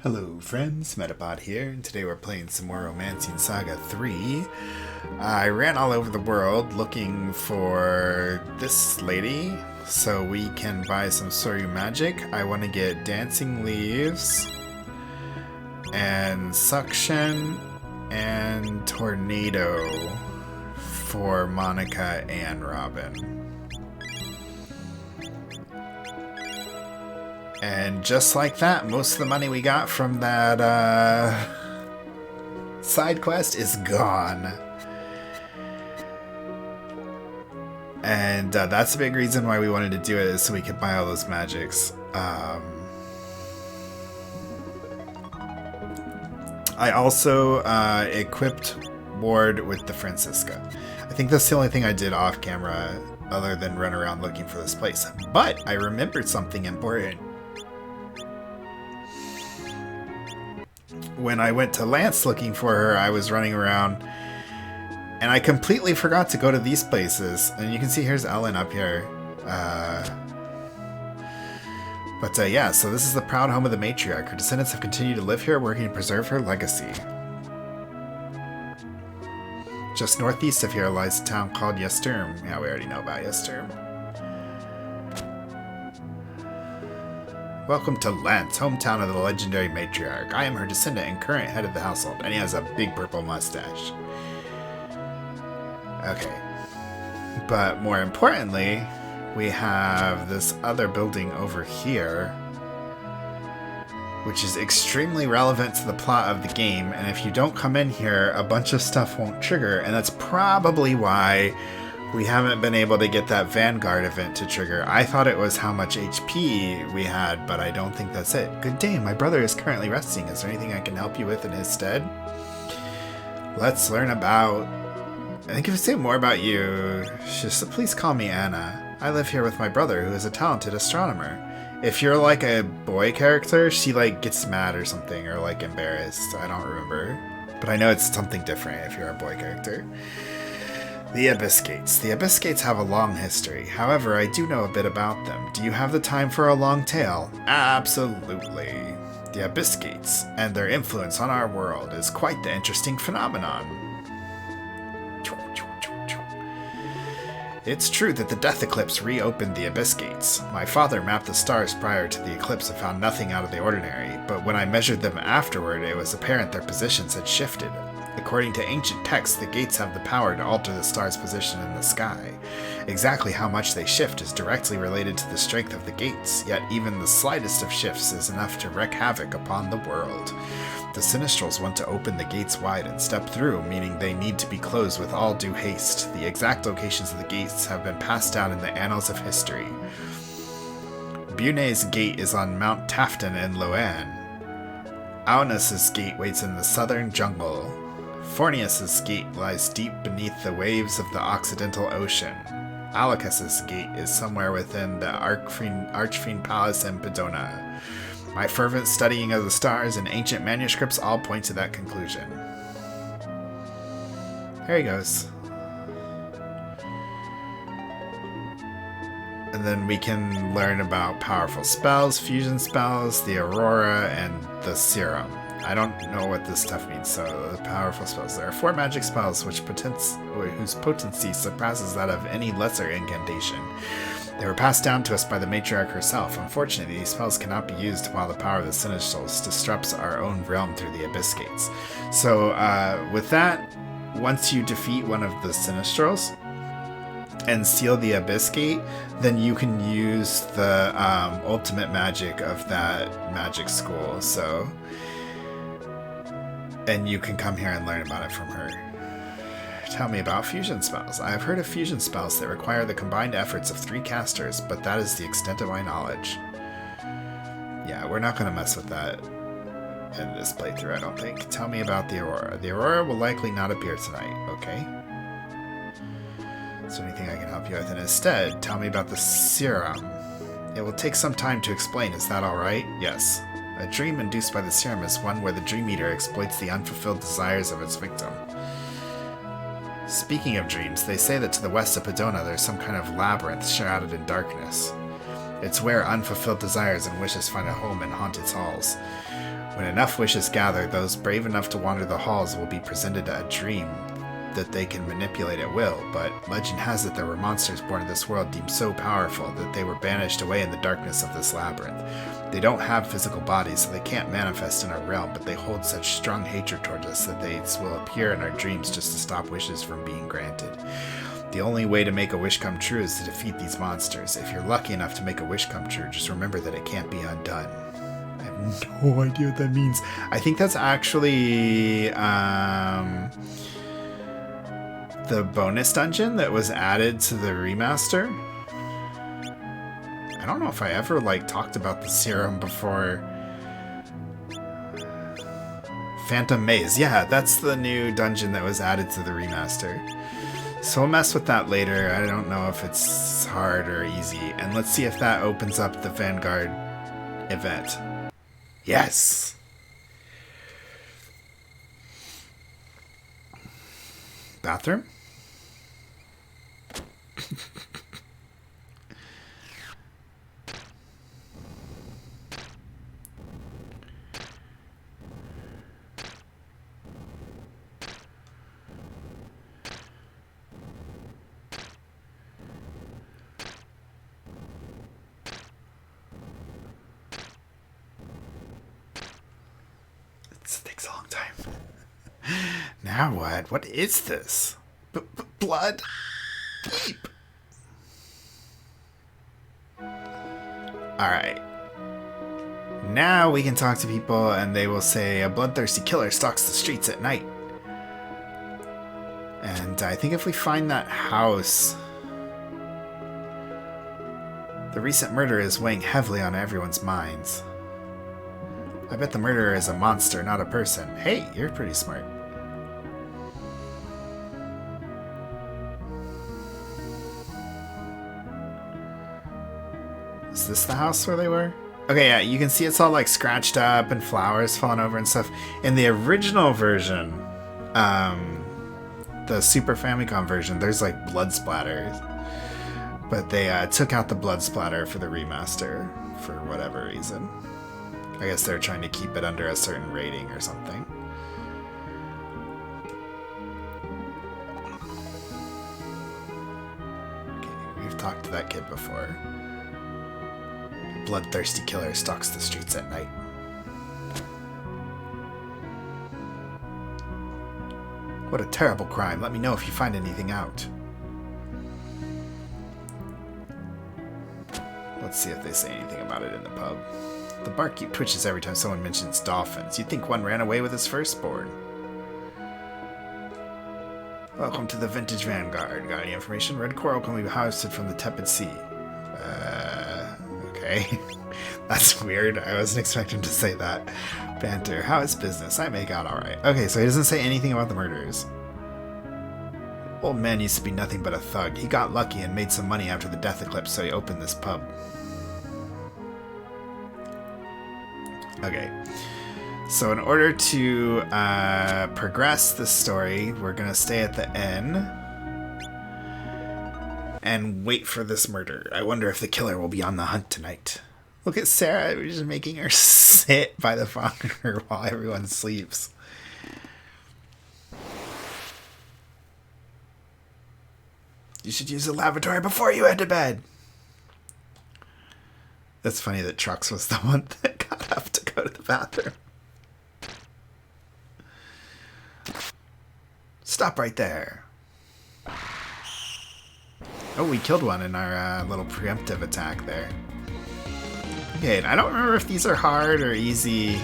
Hello friends, Metapod here, and today we're playing some more Romancing Saga 3. I ran all over the world looking for this lady so we can buy some Soryu magic. I want to get Dancing Leaves and Suction and Tornado for Monica and Robin. And just like that, most of the money we got from that side quest is gone. And that's a big reason why we wanted to do it, is so we could buy all those magics. I also equipped Ward with the Francisca. I think that's the only thing I did off camera other than run around looking for this place. But I remembered something important. When I went to Lance looking for her, I was running around and I completely forgot to go to these places. And you can see here's Ellen up here. Yeah, so this is the proud home of the matriarch. Her descendants have continued to live here, working to preserve her legacy. Just northeast of here lies a town called Yesturm. Yeah, we already know about Yesturm. Welcome to Lance, hometown of the legendary matriarch. I am her descendant and current head of the household, and he has a big purple mustache. Okay. But more importantly, we have this other building over here, which is extremely relevant to the plot of the game, and if you don't come in here, a bunch of stuff won't trigger, and that's probably why we haven't been able to get that Vanguard event to trigger. I thought it was how much HP we had, but I don't think that's it. Good day, my brother is currently resting. Is there anything I can help you with in his stead? Let's learn about... I think if I say more about you, just please call me Anna. I live here with my brother, who is a talented astronomer. If you're like a boy character, she like gets mad or something, or like embarrassed. I don't remember. But I know it's something different if you're a boy character. The Abyss Gates. The Abyss Gates have a long history. However, I do know a bit about them. Do you have the time for a long tale? Absolutely. The Abyss Gates and their influence on our world is quite the interesting phenomenon. It's true that the Death Eclipse reopened the Abyss Gates. My father mapped the stars prior to the eclipse and found nothing out of the ordinary, but when I measured them afterward, it was apparent their positions had shifted. According to ancient texts, the gates have the power to alter the star's position in the sky. Exactly how much they shift is directly related to the strength of the gates, yet even the slightest of shifts is enough to wreak havoc upon the world. The Sinistrals want to open the gates wide and step through, meaning they need to be closed with all due haste. The exact locations of the gates have been passed down in the annals of history. Bunay's gate is on Mount Tafton in Loan. Aunus's gate waits in the southern jungle. Fornius's gate lies deep beneath the waves of the Occidental Ocean. Alicus's gate is somewhere within the Archfiend Palace in Pedona. My fervent studying of the stars and ancient manuscripts all point to that conclusion. There he goes. And then we can learn about powerful spells, fusion spells, the Aurora, and the Serum. I don't know what this stuff means, so the powerful spells. There are 4 magic spells whose potency surpasses that of any lesser incantation. They were passed down to us by the matriarch herself. Unfortunately, these spells cannot be used while the power of the Sinistrals disrupts our own realm through the Abyss Gates. So, with that, once you defeat one of the Sinistrals and seal the Abyss Gate, then you can use the ultimate magic of that magic school. So... and you can come here and learn about it from her. Tell me about fusion spells. I have heard of fusion spells that require the combined efforts of 3 casters, but that is the extent of my knowledge. Yeah, we're not going to mess with that in this playthrough, I don't think. Tell me about the Aurora. The Aurora will likely not appear tonight, okay? Is there anything I can help you with? And instead, tell me about the Serum. It will take some time to explain, is that alright? Yes. A dream induced by the serum is one where the Dream Eater exploits the unfulfilled desires of its victim. Speaking of dreams, they say that to the west of Pedona there's some kind of labyrinth shrouded in darkness. It's where unfulfilled desires and wishes find a home and haunt its halls. When enough wishes gather, those brave enough to wander the halls will be presented a dream that they can manipulate at will, but legend has it there were monsters born in this world deemed so powerful that they were banished away in the darkness of this labyrinth. They don't have physical bodies, so they can't manifest in our realm, but they hold such strong hatred towards us that they will appear in our dreams just to stop wishes from being granted. The only way to make a wish come true is to defeat these monsters. If you're lucky enough to make a wish come true, just remember that it can't be undone. I have no idea what that means. I think that's actually the bonus dungeon that was added to the remaster. I don't know if I ever talked about the serum before. Phantom Maze. Yeah, that's the new dungeon that was added to the remaster. So we'll mess with that later. I don't know if it's hard or easy. And let's see if that opens up the Vanguard event. Yes! Bathroom? This takes a long time. Now what? What is this? Blood? Keep. Alright. Now we can talk to people and they will say a bloodthirsty killer stalks the streets at night. And I think if we find that house... The recent murder is weighing heavily on everyone's minds. I bet the murderer is a monster, not a person. Hey, you're pretty smart. Is this the house where they were? Okay, yeah, you can see it's all scratched up and flowers falling over and stuff. In the original version, the Super Famicom version, there's blood splatters. But they took out the blood splatter for the remaster for whatever reason. I guess they're trying to keep it under a certain rating or something. Okay, we've talked to that kid before. Bloodthirsty killer stalks the streets at night. What a terrible crime. Let me know if you find anything out. Let's see if they say anything about it in the pub. The barkeep twitches every time someone mentions dolphins. You'd think one ran away with his firstborn. Welcome to the Vintage Vanguard. Got any information? Red coral can be harvested from the tepid sea. Okay. That's weird. I wasn't expecting to say that. Banter. How is business? I make out alright. Okay, so he doesn't say anything about the murders. Old man used to be nothing but a thug. He got lucky and made some money after the death eclipse, so he opened this pub. Okay. So in order to progress this story, we're going to stay at the inn and wait for this murder. I wonder if the killer will be on the hunt tonight. Look at Sarah. We're just making her sit by the fire while everyone sleeps. You should use the lavatory before you head to bed. That's funny that Trux was the one that got up to go to the bathroom. Stop right there. Oh, we killed one in our little preemptive attack there. Okay, and I don't remember if these are hard or easy.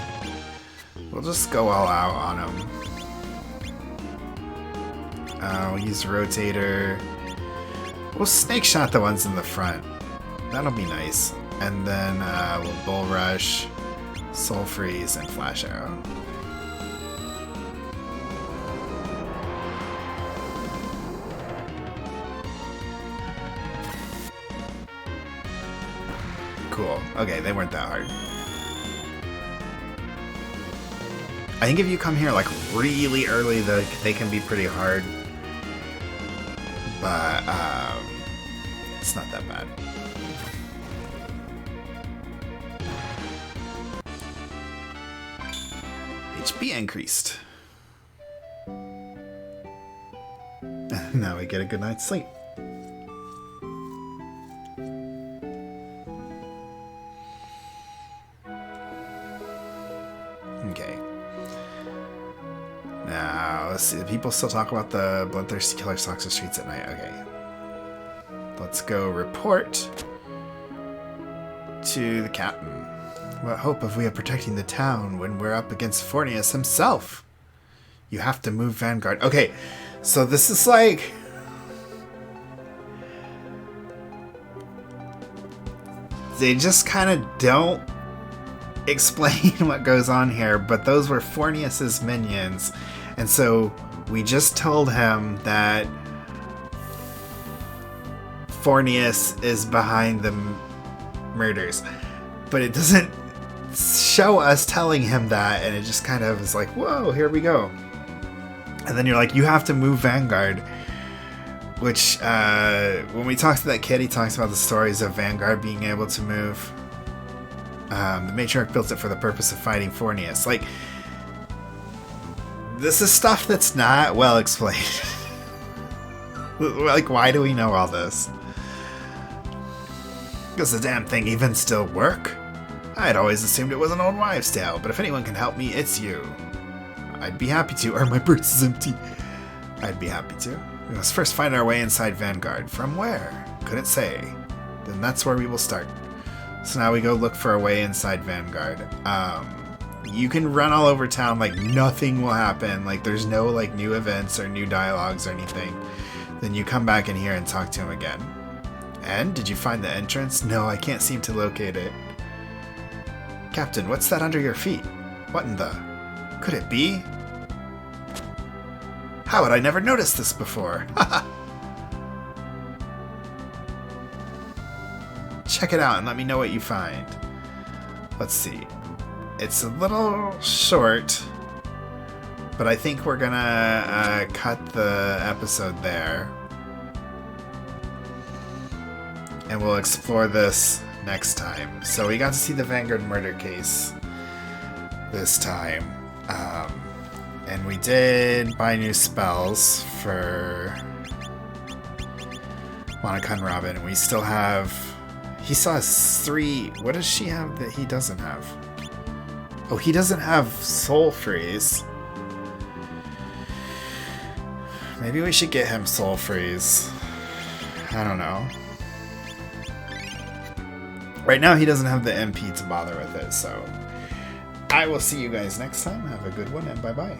We'll just go all out on them. We'll use rotator. We'll snake shot the ones in the front. That'll be nice. And then we'll bull rush, soul freeze, and flash arrow. Cool. Okay, they weren't that hard. I think if you come here really early, they can be pretty hard. But it's not that bad. HP increased. Now we get a good night's sleep. Okay. Now, let's see. The people still talk about the bloodthirsty killer stalks the streets at night. Okay. Let's go report to the captain. What hope have we of protecting the town when we're up against Fornius himself? You have to move Vanguard. Okay, so this is like... They just kind of don't explain what goes on here, but those were Fornius's minions. And so we just told him that Fornius is behind the murders. But it doesn't show us telling him that, and it just kind of is like, whoa, here we go. And then you're like, you have to move Vanguard. Which, when we talk to that kid, he talks about the stories of Vanguard being able to move. The matriarch built it for the purpose of fighting Fornius. Like, this is stuff that's not well explained. Like, why do we know all this? Does the damn thing even still work? I'd always assumed it was an old wives' tale, but if anyone can help me, it's you. I'd be happy to. Are my purse is empty? I'd be happy to. We must first find our way inside Vanguard. From where? Couldn't say. Then that's where we will start. So now we go look for a way inside Vanguard. You can run all over town like nothing will happen. Like there's no like new events or new dialogues or anything. Then you come back in here and talk to him again. And did you find the entrance? No, I can't seem to locate it. Captain, what's that under your feet? What in the... Could it be? How had I never noticed this before? Check it out and let me know what you find. Let's see. It's a little short, but I think we're gonna cut the episode there. And we'll explore this next time. So we got to see the Vanguard murder case this time. And we did buy new spells for Monica and Robin. And we still have... He still has 3... What does she have that he doesn't have? Oh, he doesn't have Soul Freeze. Maybe we should get him Soul Freeze. I don't know. Right now he doesn't have the MP to bother with it, so... I will see you guys next time. Have a good one, and bye-bye.